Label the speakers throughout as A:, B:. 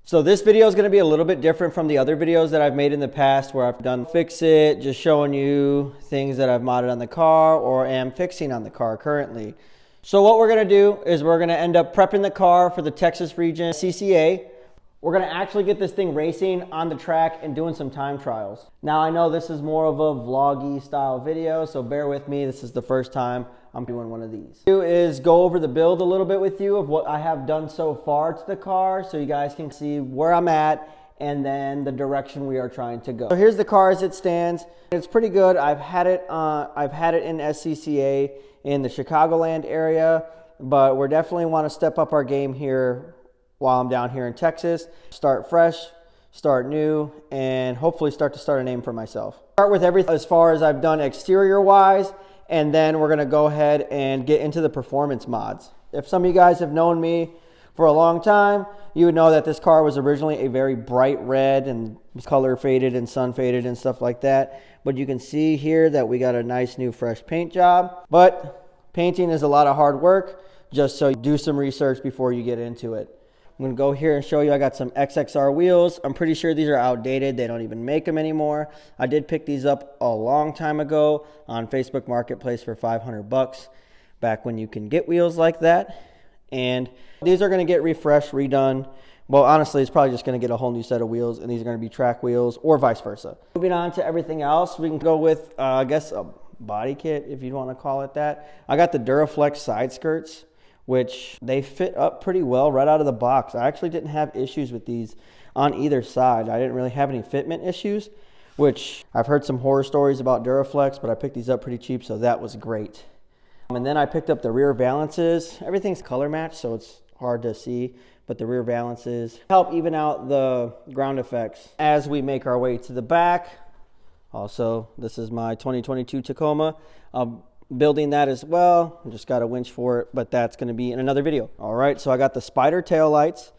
A: So this video is going to be a little bit different from the other videos that I've made in the past where I've done fix it, just showing you things that I've modded on the car or am fixing on the car currently. So what we're going to do is we're going to end up prepping the car for the Texas region SCCA. We're going to actually get this thing racing on the track and doing some time trials. Now I know this is more of a vloggy style video, so bear with me. This is the first time I'm doing one of these. Is go over the build a little bit with you of what I have done so far to the car so you guys can see where I'm at and then the direction we are trying to go. So here's the car as it stands. It's pretty good. I've had it in SCCA in the Chicagoland area, but we're definitely want to step up our game here while I'm down here in Texas. Start fresh, start new, and hopefully start a name for myself. Start with everything as far as I've done exterior wise, and then we're gonna go ahead and get into the performance mods. If some of you guys have known me for a long time, you would know that this car was originally a very bright red and color faded and sun faded and stuff like that. But you can see here that we got a nice new fresh paint job. But painting is a lot of hard work, just so you do some research before you get into it. I'm going to go here and show you I got some XXR wheels. I'm pretty sure these are outdated. They don't even make them anymore. I did pick these up a long time ago on Facebook Marketplace for 500 bucks, back when you can get wheels like that. And these are going to get refreshed, redone. Well, honestly, it's probably just going to get a whole new set of wheels, and these are going to be track wheels or vice versa. Moving on to everything else, we can go with, I guess, a body kit, if you want to call it that. I got the Duraflex side skirts, which they fit up pretty well right out of the box. I actually didn't have issues with these on either side. I didn't really have any fitment issues, which I've heard some horror stories about Duraflex, but I picked these up pretty cheap, so that was great. And then I picked up the rear valances. Everything's color matched, so it's hard to see, but the rear valances help even out the ground effects as we make our way to the back. Also, this is my 2022 Tacoma. Building that as well. I just got a winch for it, but that's going to be in another video. All right, so I got the spider tail lights,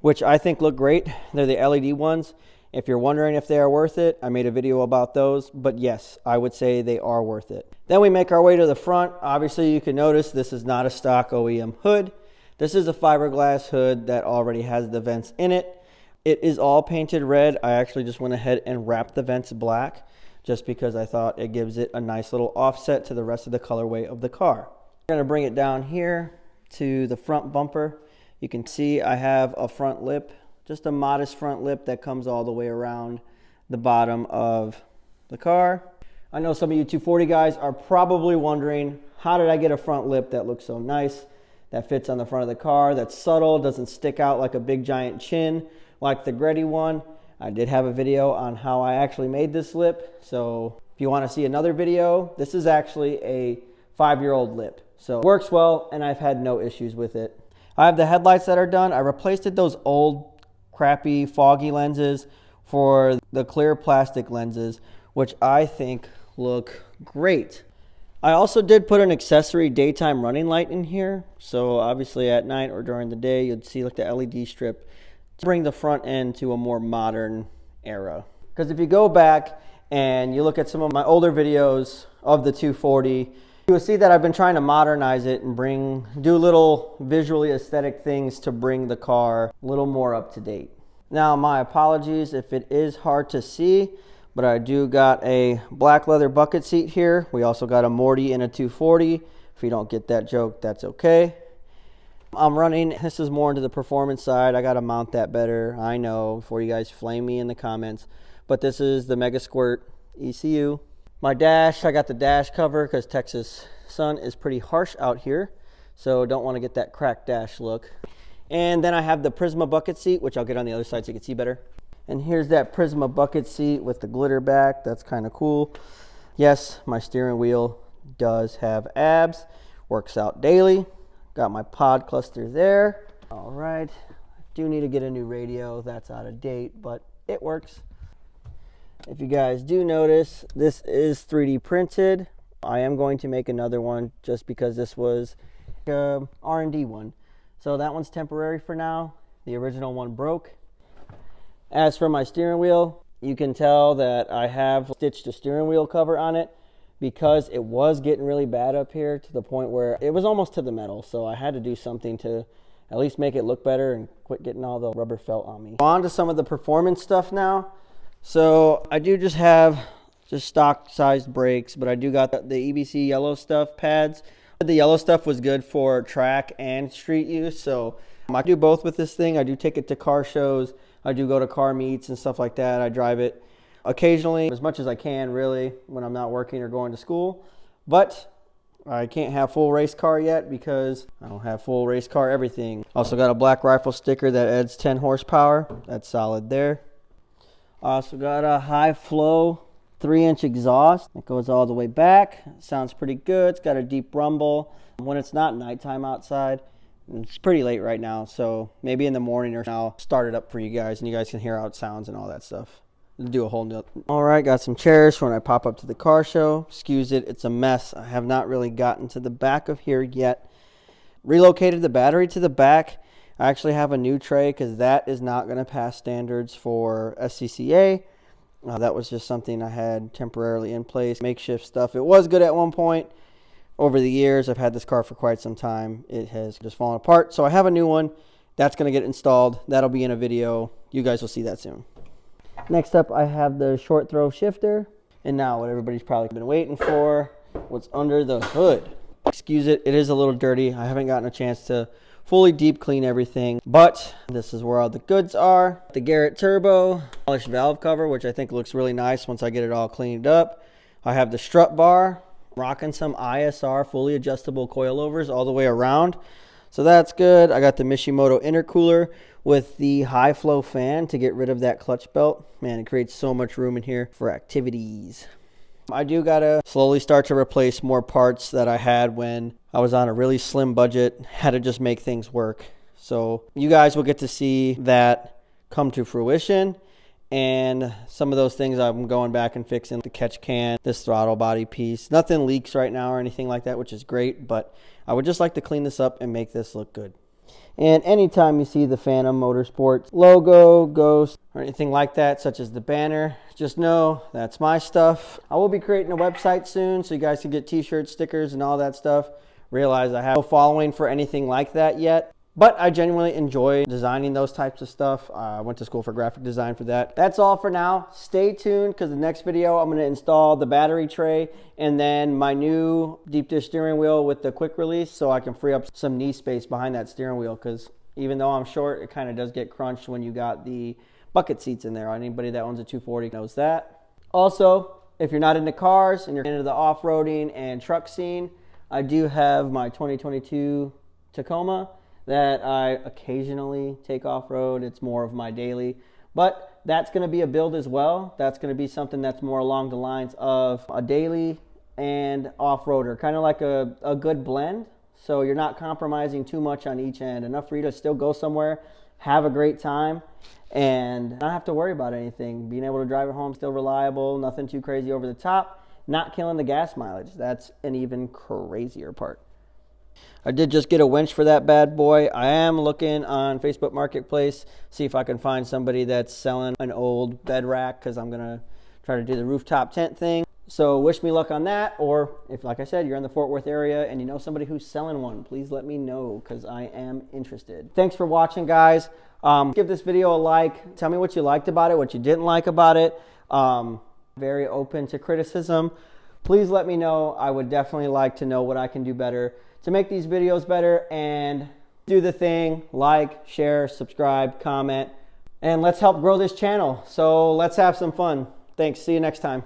A: which I think look great. They're the LED ones. If you're wondering if they are worth it, I made a video about those, but yes, I would say they are worth it. Then we make our way to the front. Obviously, you can notice this is not a stock OEM hood. This is a fiberglass hood that already has the vents in it. It is all painted red. I actually just went ahead and wrapped the vents black, just because I thought it gives it a nice little offset to the rest of the colorway of the car. I'm going to bring it down here to the front bumper. You can see I have a front lip, just a modest front lip that comes all the way around the bottom of the car. I know some of you 240 guys are probably wondering, how did I get a front lip that looks so nice, that fits on the front of the car, that's subtle, doesn't stick out like a big giant chin like the Greddy one. I did have a video on how I actually made this lip, so if you want to see another video, this is actually a 5-year-old lip. So it works well, and I've had no issues with it. I have the headlights that are done. I replaced those old, crappy, foggy lenses for the clear plastic lenses, which I think look great. I also did put an accessory daytime running light in here, so obviously at night or during the day, you'd see like the LED strip to bring the front end to a more modern era. Because if you go back and you look at some of my older videos of the 240, you will see that I've been trying to modernize it and do little visually aesthetic things to bring the car a little more up to date. Now, my apologies if it is hard to see, but I do got a black leather bucket seat here. We also got a Morty in a 240. If you don't get that joke, that's okay. I'm running, this is more into the performance side. I got to mount that better, I know, before you guys flame me in the comments. But this is the Mega Squirt ECU. My dash, I got the dash cover because Texas sun is pretty harsh out here, so don't want to get that cracked dash look. And then I have the Prisma bucket seat, which I'll get on the other side so you can see better. And here's that Prisma bucket seat with the glitter back. That's kind of cool. Yes, my steering wheel does have abs, works out daily. Got my pod cluster there. All right, I do need to get a new radio. That's out of date, but it works. If you guys do notice, this is 3D printed. I am going to make another one just because this was a R&D one. So that one's temporary for now. The original one broke. As for my steering wheel, you can tell that I have stitched a steering wheel cover on it, because it was getting really bad up here to the point where it was almost to the metal. So I had to do something to at least make it look better and quit getting all the rubber felt on me. On to some of the performance stuff now. So I do just have stock sized brakes, but I do got the EBC yellow stuff pads. The yellow stuff was good for track and street use, so I do both with this thing. I do take it to car shows. I do go to car meets and stuff like that. I drive it occasionally, as much as I can really, when I'm not working or going to school. But I can't have full race car yet because I don't have full race car everything. Also got a Black Rifle sticker that adds 10 horsepower. That's solid there. Also got a high flow 3-inch exhaust that goes all the way back. Sounds pretty good. It's got a deep rumble when it's not nighttime outside. It's pretty late right now, so maybe in the morning or I'll start it up for you guys and you guys can hear how it sounds and all that stuff. Do a whole new. All right, got some chairs for when I pop up to the car show. Excuse it, it's a mess. I have not really gotten to the back of here yet. Relocated the battery to the back. I actually have a new tray because that is not going to pass standards for SCCA. That was just something I had temporarily in place, makeshift stuff. It was good at one point. Over the years, I've had this car for quite some time. It has just fallen apart. So I have a new one. That's going to get installed. That'll be in a video. You guys will see that soon. Next up, I have the short throw shifter. And now what everybody's probably been waiting for, what's under the hood. Excuse it, it is a little dirty. I haven't gotten a chance to fully deep clean everything, but this is where all the goods are. The Garrett Turbo polished valve cover, which I think looks really nice once I get it all cleaned up. I have the strut bar, rocking some ISR fully adjustable coilovers all the way around, so that's good. I got the Mishimoto intercooler with the high flow fan to get rid of that clutch belt. Man, it creates so much room in here for activities. I do gotta slowly start to replace more parts that I had when I was on a really slim budget, had to just make things work. So you guys will get to see that come to fruition, and some of those things I'm going back and fixing, the catch can, this throttle body piece. Nothing leaks right now or anything like that, which is great, but I would just like to clean this up and make this look good. And anytime you see the Phantom Motorsports logo, ghost, or anything like that, such as the banner, just know that's my stuff. I will be creating a website soon so you guys can get t-shirts, stickers, and all that stuff. Realize I have no following for anything like that yet, but I genuinely enjoy designing those types of stuff. I went to school for graphic design for that. That's all for now. Stay tuned because the next video I'm going to install the battery tray and then my new deep dish steering wheel with the quick release so I can free up some knee space behind that steering wheel, because even though I'm short, it kind of does get crunched when you got the bucket seats in there. Anybody that owns a 240 knows that. Also, if you're not into cars and you're into the off-roading and truck scene, I do have my 2022 Tacoma that I occasionally take off-road. It's more of my daily, but that's going to be a build as well. That's going to be something that's more along the lines of a daily and off-roader, kind of like a good blend. So you're not compromising too much on each end, enough for you to still go somewhere, have a great time, and not have to worry about anything. Being able to drive it home, still reliable, nothing too crazy over the top, not killing the gas mileage. That's an even crazier part. I did just get a winch for that bad boy. I am looking on Facebook Marketplace, see if I can find somebody that's selling an old bed rack, because I'm going to try to do the rooftop tent thing. So wish me luck on that, or if, like I said, you're in the Fort Worth area and you know somebody who's selling one, please let me know because I am interested. Thanks for watching, guys. Give this video a like. Tell me what you liked about it, what you didn't like about it. Very open to criticism. Please let me know. I would definitely like to know what I can do better to make these videos better, and do the thing, like, share, subscribe, comment, and let's help grow this channel. So let's have some fun. Thanks. See you next time.